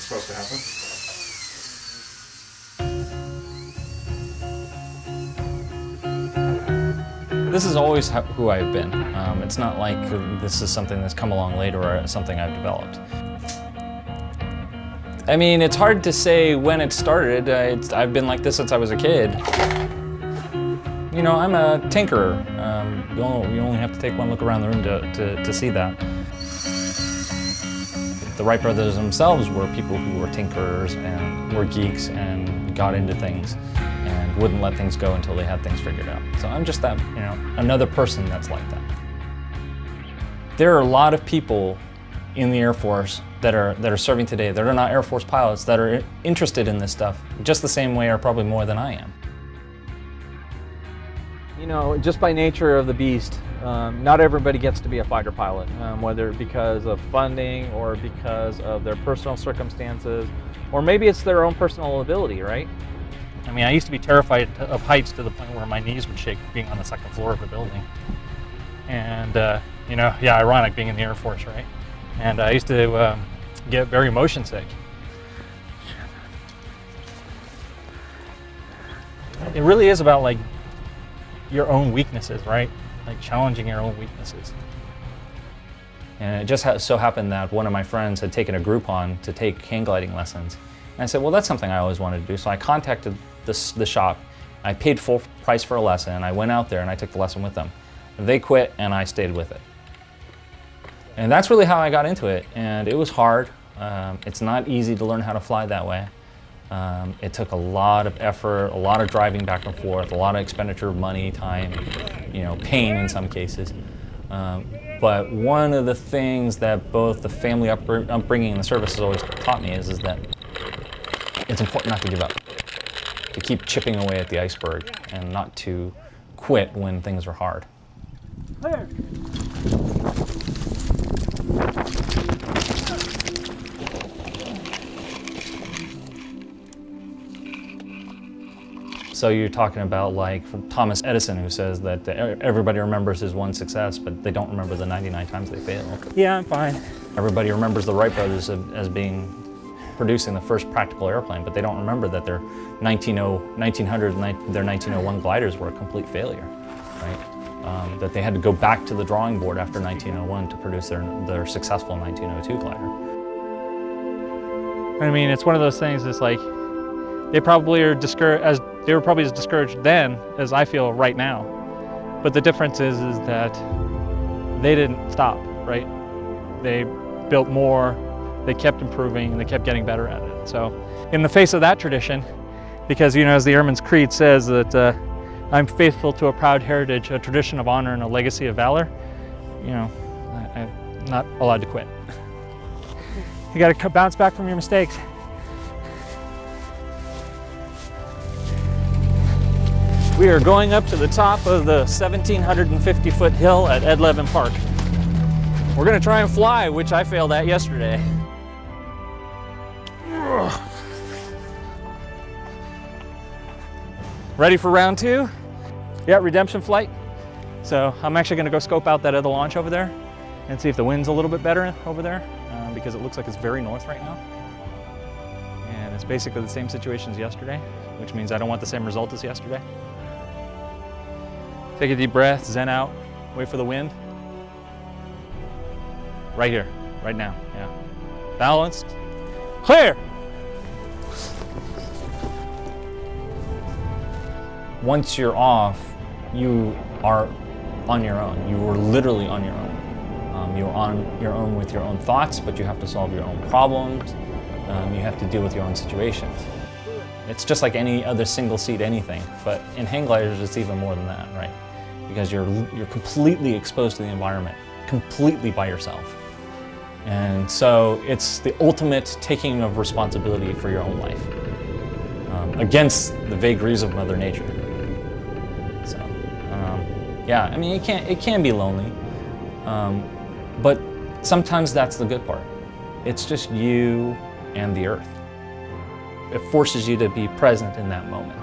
it's supposed to happen. This is always who I've been. It's not like this is something that's come along later or something I've developed. I mean, it's hard to say when it started. I've been like this since I was a kid. You know, I'm a tinkerer. You only have to take one look around the room to see that. The Wright Brothers themselves were people who were tinkerers and were geeks and got into things and wouldn't let things go until they had things figured out. So I'm just that, you know, another person that's like that. There are a lot of people in the Air Force that are serving today that are not Air Force pilots that are interested in this stuff just the same way or probably more than I am. You know, just by nature of the beast, not everybody gets to be a fighter pilot, whether because of funding or because of their personal circumstances, or maybe it's their own personal ability, right? I mean, I used to be terrified of heights to the point where my knees would shake being on the second floor of the building. And, you know, yeah, ironic being in the Air Force, right? And I used to get very motion sick. It really is about, like, your own weaknesses, right? Like challenging your own weaknesses. And it just so happened that one of my friends had taken a Groupon to take hang gliding lessons. And I said, well, that's something I always wanted to do. So I contacted the shop. I paid full price for a lesson, and I went out there and I took the lesson with them. They quit, and I stayed with it. And that's really how I got into it. And it was hard. It's not easy to learn how to fly that way. It took a lot of effort, a lot of driving back and forth, a lot of expenditure of money, time, you know, pain in some cases. But one of the things that both the family upbringing and the service has always taught me is that it's important not to give up, to keep chipping away at the iceberg and not to quit when things are hard. Clear. So you're talking about like Thomas Edison, who says that everybody remembers his one success, but they don't remember the 99 times they failed. Yeah, I'm fine. Everybody remembers the Wright Brothers as producing the first practical airplane, but they don't remember that their 1900 and their 1901 gliders were a complete failure, right? That they had to go back to the drawing board after 1901 to produce their successful 1902 glider. I mean, it's one of those things. It's like they probably are discouraged. They were probably as discouraged then as I feel right now. But the difference is that they didn't stop, right? They built more, they kept improving, and they kept getting better at it. So in the face of that tradition, because, you know, as the Airman's Creed says that I'm faithful to a proud heritage, a tradition of honor, and a legacy of valor, you know, I'm not allowed to quit. You gotta bounce back from your mistakes. We are going up to the top of the 1,750-foot hill at Ed Levin Park. We're gonna try and fly, which I failed at yesterday. Ready for round two? Yeah, redemption flight. So I'm actually gonna go scope out that other launch over there and see if the wind's a little bit better over there, because it looks like it's very north right now. And it's basically the same situation as yesterday, which means I don't want the same result as yesterday. Take a deep breath, zen out, wait for the wind. Right here, right now, yeah. Balanced, clear! Once you're off, you are on your own. You are literally on your own. You're on your own with your own thoughts, but you have to solve your own problems. You have to deal with your own situations. It's just like any other single seat anything, but in hang gliders it's even more than that, right? Because you're completely exposed to the environment, completely by yourself. And so it's the ultimate taking of responsibility for your own life, against the vagaries of Mother Nature. So, yeah, I mean, it can be lonely, but sometimes that's the good part. It's just you and the earth. It forces you to be present in that moment.